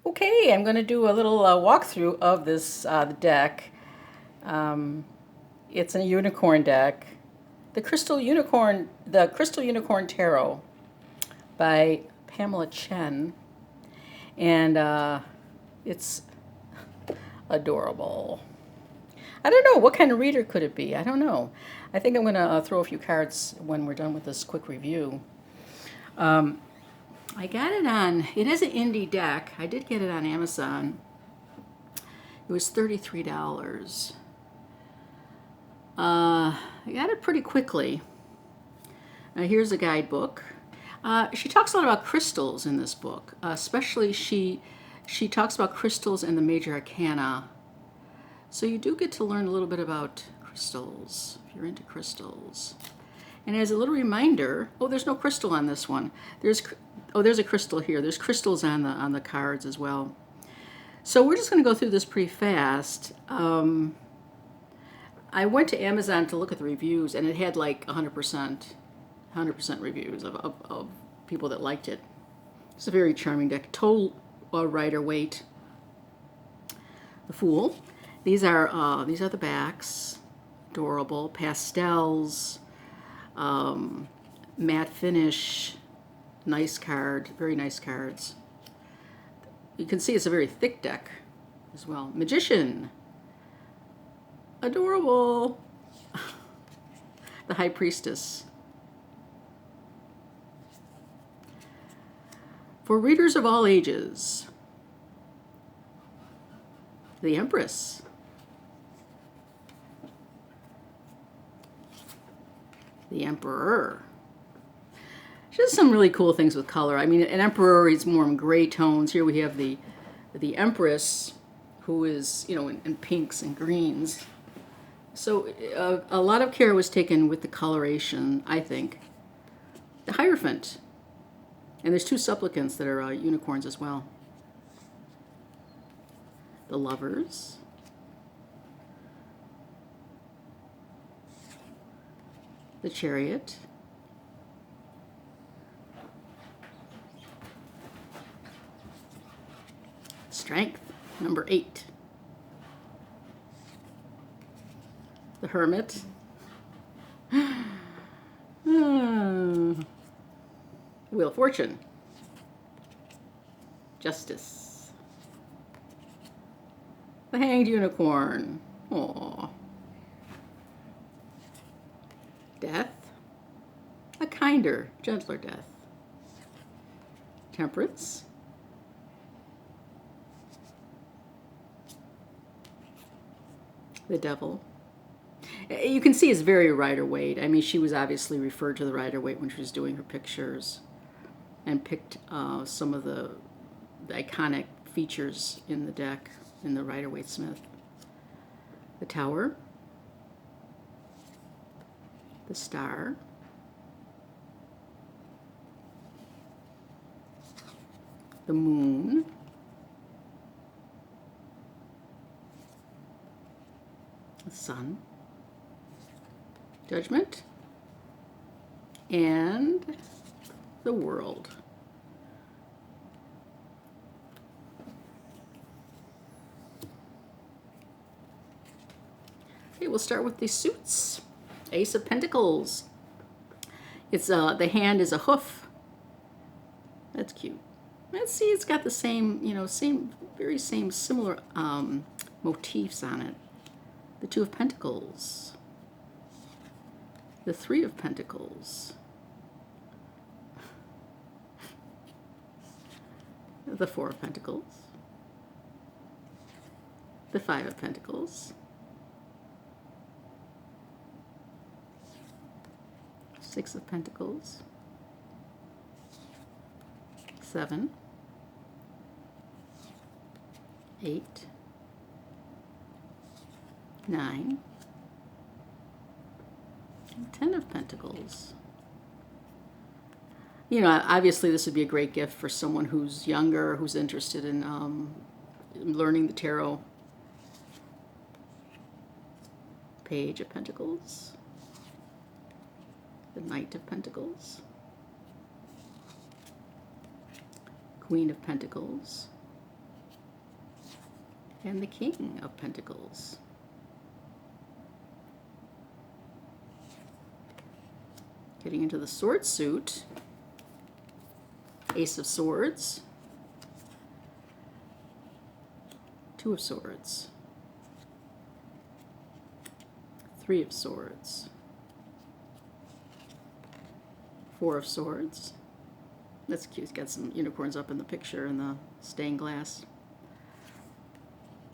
Okay, I'm going to do a little walkthrough of this deck. Um, it's a unicorn deck. The Crystal Unicorn Tarot by Pamela Chen, and it's adorable. I don't know what kind of reader could it be. I don't know. I think I'm going to throw a few cards when we're done with this quick review. I got it on. It is an indie deck. I did get it on Amazon. It was $33. I got it pretty quickly. Here's a guidebook. She talks a lot about crystals in this book, especially she talks about crystals and the major arcana. So you do get to learn a little bit about crystals if you're into crystals. And as a little reminder, oh, there's no crystal on this one. There's a crystal here. There's crystals on the cards as well. So we're just going to go through this pretty fast. I went to Amazon to look at the reviews, and it had like 100% reviews of people that liked it. It's a very charming deck. Total Rider Waite. The Fool. These are the backs. Adorable pastels, matte finish. Nice card. Very nice cards. You can see it's a very thick deck as well. Magician. Adorable. The High Priestess. For readers of all ages. The Empress. The Emperor. She does some really cool things with color. I mean, an Emperor is more in gray tones. Here we have the Empress, who is, in pinks and greens. So a lot of care was taken with the coloration, I think. The Hierophant. And there's two supplicants that are unicorns as well. The Lovers. The Chariot. Strength, number 8. The Hermit. Wheel of Fortune. Justice. The Hanged Unicorn. Aww. Death. A kinder, gentler death. Temperance. The Devil. You can see it's very Rider Waite. I mean, she was obviously referred to the Rider Waite when she was doing her pictures and picked some of the iconic features in the deck in the Rider Waite Smith. The Tower. The Star. The Moon. The Sun. Judgment. And the World. Okay, we'll start with the suits. Ace of Pentacles. It's the hand is a hoof. That's cute. Let's see, it's got the same, very similar motifs on it. The Two of Pentacles. The Three of Pentacles. The Four of Pentacles. The Five of Pentacles. Six of Pentacles. 7. 8. 9. And 10 of Pentacles. Obviously this would be a great gift for someone who's younger, who's interested in learning the tarot. Page of Pentacles. The Knight of Pentacles. Queen of Pentacles. and the King of Pentacles. Getting into the sword suit, Ace of Swords, Two of Swords, Three of Swords, Four of Swords. That's cute. It's got some unicorns up in the picture in the stained glass.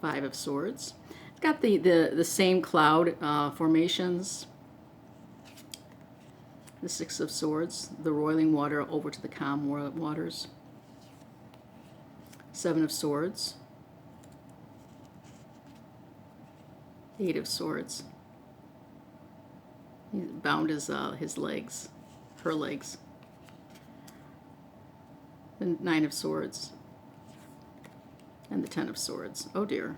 Five of Swords. It's got the same cloud formations. The Six of Swords, the roiling water over to the calm waters. Seven of Swords. Eight of Swords. He bound his legs, her legs. The Nine of Swords. And the Ten of Swords. Oh dear.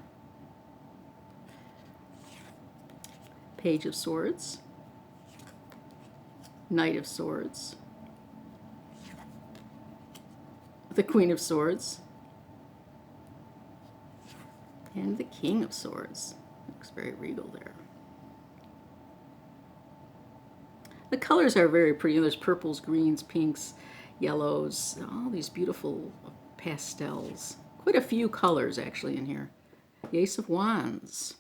Page of Swords. Knight of Swords. The Queen of Swords. And the King of Swords. Looks very regal there. The colors are very pretty. There's purples, greens, pinks, yellows, all these beautiful pastels. Quite a few colors actually in here. The Ace of Wands.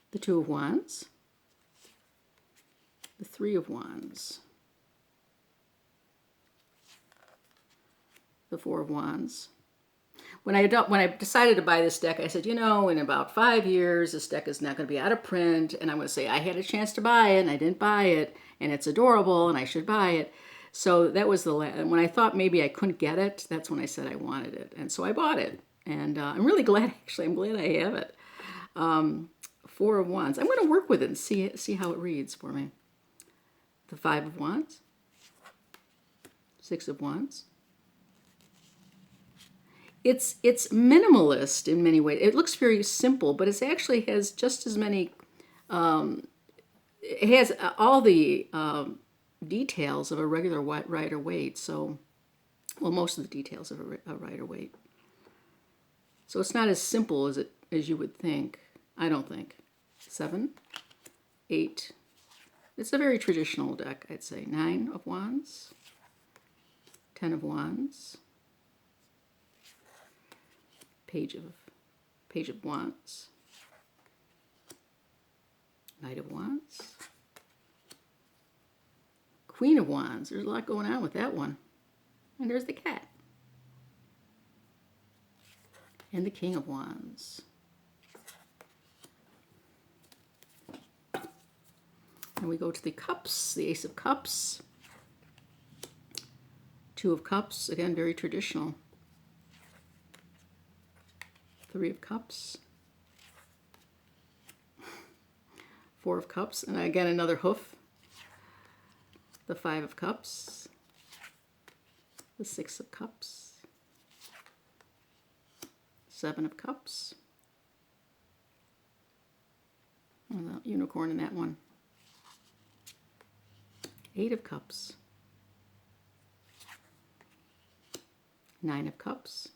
The Two of Wands. The Three of Wands. The Four of Wands. When I decided to buy this deck, I said, you know, in about 5 years, this deck is not going to be out of print, and I'm going to say I had a chance to buy it, and I didn't buy it, and it's adorable, and I should buy it. So that was when I thought maybe I couldn't get it, that's when I said I wanted it, and so I bought it, and I'm really glad. Actually, I'm glad I have it. Four of Wands. I'm going to work with it and see how it reads for me. The Five of Wands. Six of Wands. It's minimalist in many ways. It looks very simple, but it actually has just as many. It has all the details of a regular Rider Waite. So, well, most of the details of a Rider Waite. So it's not as simple as you would think. I don't think. 7, 8. It's a very traditional deck, I'd say. 9 of Wands. 10 of Wands. Page of Wands. Knight of Wands. Queen of Wands. There's a lot going on with that one. And there's the cat. And the King of Wands. And we go to the cups, the Ace of Cups. Two of Cups, again, very traditional. Three of Cups. Four of Cups, and again, another hoof. The Five of Cups. The Six of Cups. Seven of Cups. And the unicorn in that one. Eight of Cups. Nine of Cups.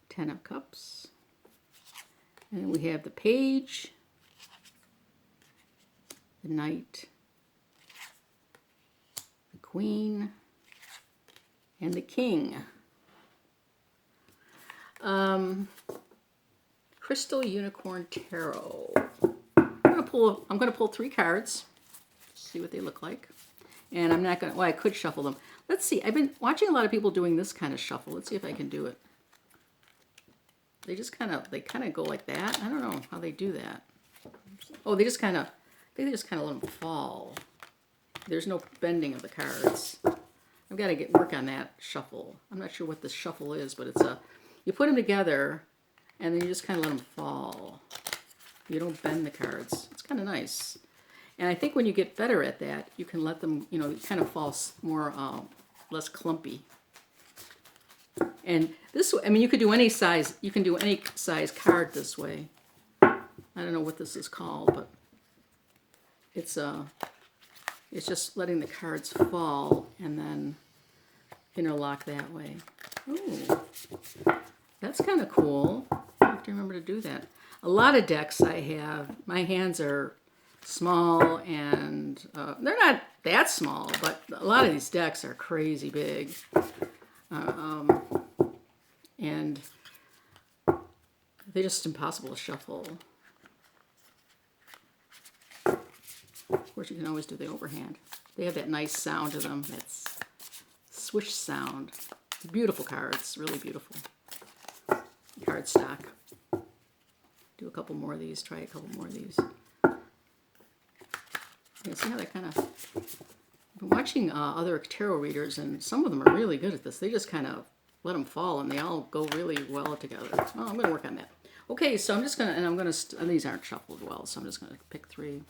10 of Cups. And then we have the Page, the Knight, the Queen, and the King. Crystal Unicorn Tarot. I'm going to pull 3 cards. See what they look like. And I'm not going to, well, I could shuffle them. Let's see. I've been watching a lot of people doing this kind of shuffle. Let's see if I can do it. They kind of go like that. I don't know how they do that. Oh, they just kind of let them fall. There's no bending of the cards. I've got to work on that shuffle. I'm not sure what the shuffle is, but it's you put them together and then you just kind of let them fall. You don't bend the cards. It's kind of nice. And I think when you get better at that, you can let them, kind of fall more, less clumpy. And this, I mean, you could do any size. You can do any size card this way. I don't know what this is called, but it's just letting the cards fall, and then interlock that way. Ooh, that's kind of cool. I have to remember to do that. A lot of decks I have, my hands are small, and they're not that small, but a lot of these decks are crazy big. And they're just impossible to shuffle. Of course, you can always do the overhand. They have that nice sound to them. That's swish sound. Beautiful cards, really beautiful. Card stock. Do a couple more of these, try a couple more of these. Yeah, see how that kind of... I've been watching other tarot readers, and some of them are really good at this. They just kind of let them fall, and they all go really well together. Oh, I'm going to work on that. Okay, so I'm just going to, and I'm going to, these aren't shuffled well, so I'm just going to pick 3.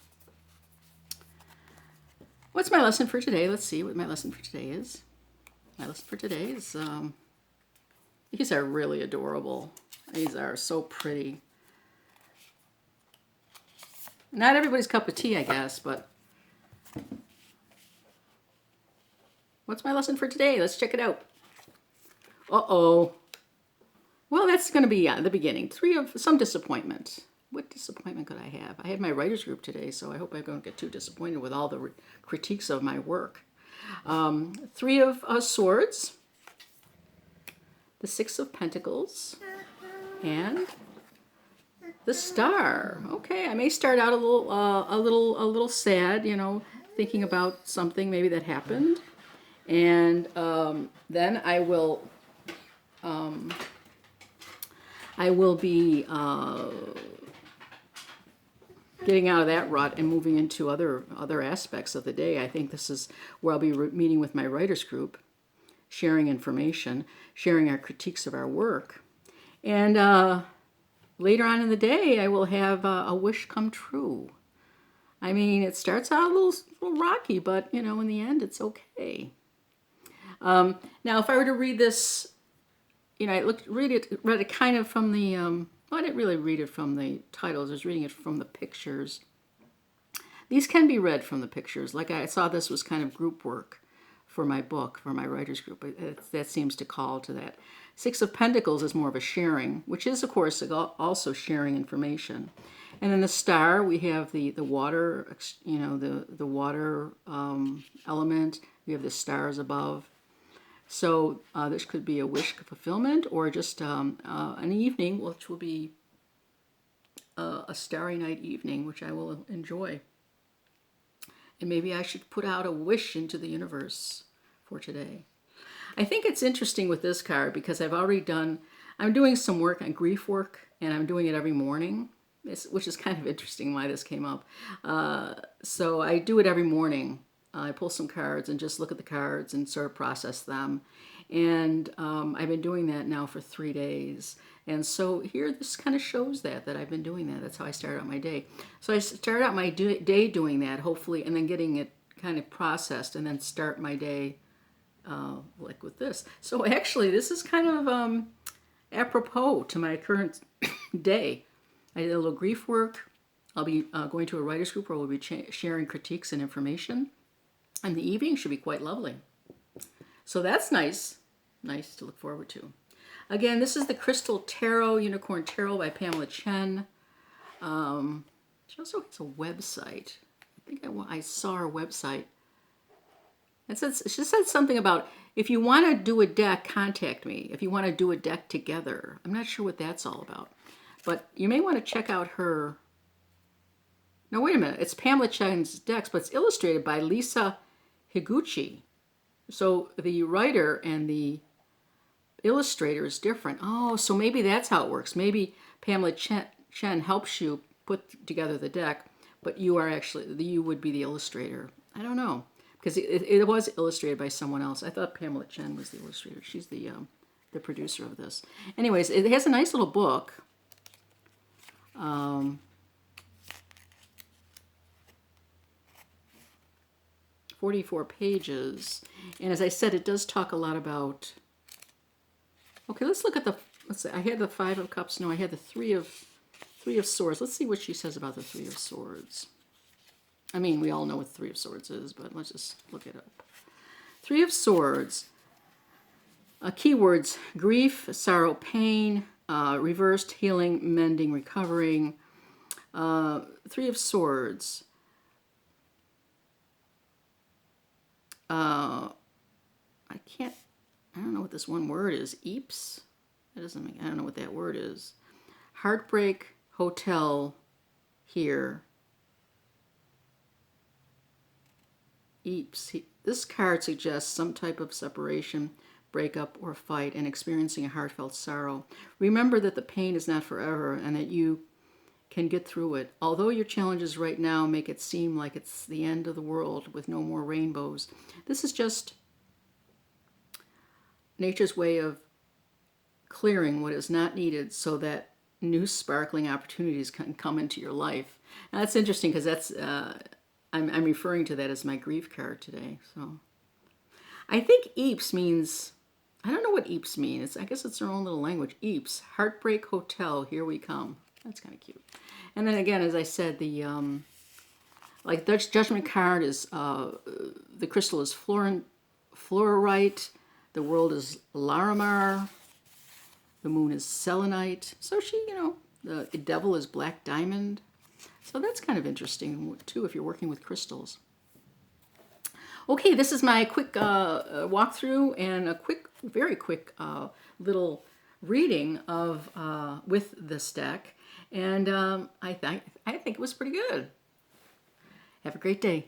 What's my lesson for today? Let's see what my lesson for today is. My lesson for today is, these are really adorable. These are so pretty. Not everybody's cup of tea, I guess, but what's my lesson for today? Let's check it out. Uh-oh. Well, that's going to be the beginning. 3 of some disappointment. What disappointment could I have? I had my writer's group today, so I hope I don't get too disappointed with all the critiques of my work. 3 of Swords, the 6 of Pentacles, and the Star. Okay, I may start out a little sad, you know, thinking about something maybe that happened, and then I will be getting out of that rut and moving into other aspects of the day. I think this is where I'll be meeting with my writers group, sharing information, sharing our critiques of our work. And later on in the day, I will have a wish come true. I mean, it starts out a little rocky, but, you know, in the end, it's okay. Now, if I were to read this, you know, I read it kind of from the... well, I didn't really read it from the titles. I was reading it from the pictures. These can be read from the pictures. Like I saw this was kind of group work for my book, for my writers group. That seems to call to that. 6 of Pentacles is more of a sharing, which is, of course, also sharing information. And then the Star, we have the water, you know, the water element. We have the stars above. So this could be a wish fulfillment, or just an evening, which will be a starry night evening, which I will enjoy. And maybe I should put out a wish into the universe for today. I think it's interesting with this card because I'm doing some work on grief work, and I'm doing it every morning, which is kind of interesting why this came up. So I do it every morning. I pull some cards and just look at the cards and sort of process them. And I've been doing that now for 3 days. And so here, this kind of shows that I've been doing that. That's how I start out my day. So I start out my day doing that, hopefully, and then getting it kind of processed, and then start my day like with this. So actually, this is kind of apropos to my current day. I did a little grief work. I'll be going to a writers group where we'll be sharing critiques and information. And the evening should be quite lovely. So that's nice to look forward to. Again, this is the Crystal Tarot, Unicorn Tarot by Pamela Chen. She also has a website. I think I saw her website. She said something about, if you want to do a deck, contact me. If you want to do a deck together. I'm not sure what that's all about. But you may want to check out her... No, wait a minute. It's Pamela Chen's decks, but it's illustrated by Lisa Higuchi. So the writer and the illustrator is different. Oh, so maybe that's how it works. Maybe Pamela Chen helps you put together the deck, but you would be the illustrator. I don't know, because it was illustrated by someone else. I thought Pamela Chen was the illustrator. She's the producer of this. Anyways, it has a nice little book. 44 pages, and as I said, it does talk a lot about... Okay, let's look at let's see, I had the 5 of Cups. No, I had the 3 of Swords. Let's see what she says about the 3 of Swords. I mean, we all know what the 3 of Swords is, but let's just look it up. 3 of Swords. Keywords: grief, sorrow, pain, reversed, healing, mending, recovering. Three of Swords. I don't know what this one word is. Eeps? That doesn't make, I don't know what that word is. Heartbreak, hotel, here. Eeps. This card suggests some type of separation, breakup, or fight, and experiencing a heartfelt sorrow. Remember that the pain is not forever and that you can get through it. Although your challenges right now make it seem like it's the end of the world with no more rainbows, this is just nature's way of clearing what is not needed so that new sparkling opportunities can come into your life. And that's interesting because that's I'm referring to that as my grief card today. So I think Eeps means, I don't know what Eeps means. I guess it's their own little language. Eeps, heartbreak hotel, here we come. That's kind of cute. And then again, as I said, the like Dutch judgment card is the crystal is fluorite, the world is Larimar, the moon is selenite. So she, the devil is black diamond. So that's kind of interesting too if you're working with crystals. Okay, this is my quick walkthrough and a very quick little reading of with this deck. And I think it was pretty good. Have a great day.